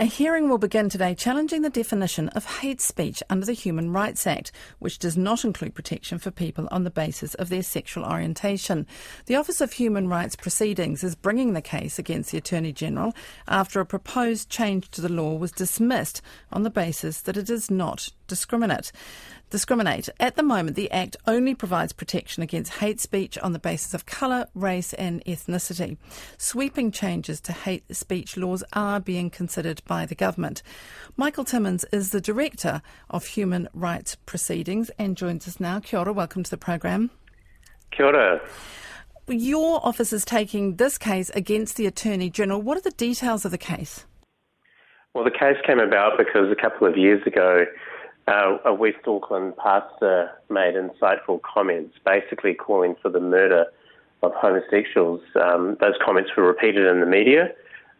A hearing will begin today challenging the definition of hate speech under the Human Rights Act, which does not include protection for people on the basis of their sexual orientation. The Office of Human Rights Proceedings is bringing the case against the Attorney-General after a proposed change to the law was dismissed on the basis that it does not discriminate. At the moment, the Act only provides protection against hate speech on the basis of colour, race and ethnicity. Sweeping changes to hate speech laws are being considered by the government. Michael Timmins is the Director of Human Rights Proceedings and joins us now. Kia ora, welcome to the program. Kia ora. Your office is taking this case against the Attorney-General. What are the details of the case? Well, the case came about because a couple of years ago, a West Auckland pastor made insightful comments, basically calling for the murder of homosexuals. Those comments were repeated in the media,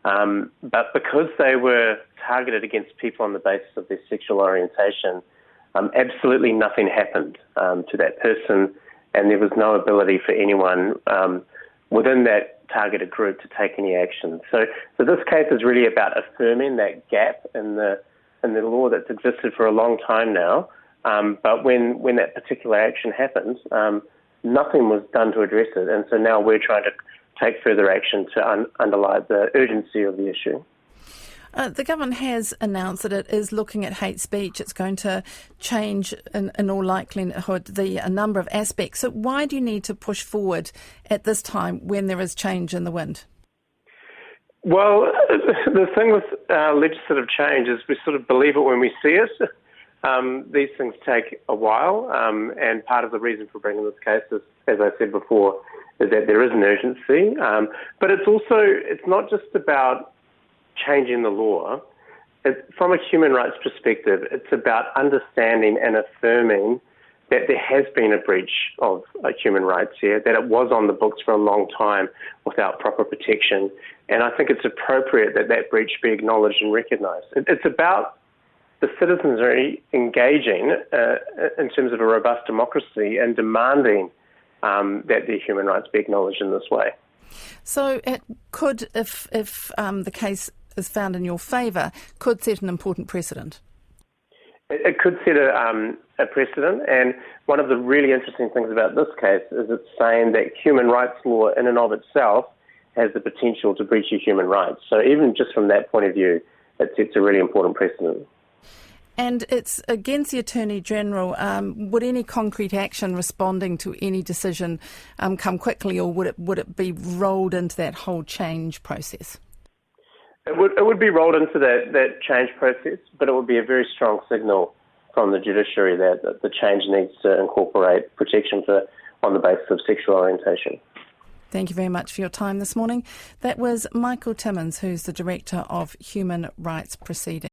but because they were targeted against people on the basis of their sexual orientation, absolutely nothing happened to that person, and there was no ability for anyone within that targeted group to take any action. So this case is really about affirming that gap in the law that's existed for a long time now, but when that particular action happened, nothing was done to address it, and so now we're trying to take further action to underline the urgency of the issue. The government has announced that it is looking at hate speech. It's going to change, in all likelihood, a number of aspects. So why do you need to push forward at this time when there is change in the wind? Well, the thing with legislative change is we sort of believe it when we see it. These things take a while, and part of the reason for bringing this case is, as I said before, is that there is an urgency. But it's not just about changing the law. From a human rights perspective, it's about understanding and affirming that there has been a breach of human rights here, that it was on the books for a long time without proper protection. And I think it's appropriate that that breach be acknowledged and recognised. It's about the citizens engaging in terms of a robust democracy and demanding that their human rights be acknowledged in this way. So it could, if the case is found in your favour, could set an important precedent. It could set a precedent, and one of the really interesting things about this case is it's saying that human rights law in and of itself has the potential to breach your human rights. So even just from that point of view, it sets a really important precedent. And it's against the Attorney-General. Would any concrete action responding to any decision come quickly, or would it be rolled into that whole change process? It would be rolled into that change process, but it would be a very strong signal from the judiciary that the change needs to incorporate protection on the basis of sexual orientation. Thank you very much for your time this morning. That was Michael Timmins, who's the Director of Human Rights Proceedings.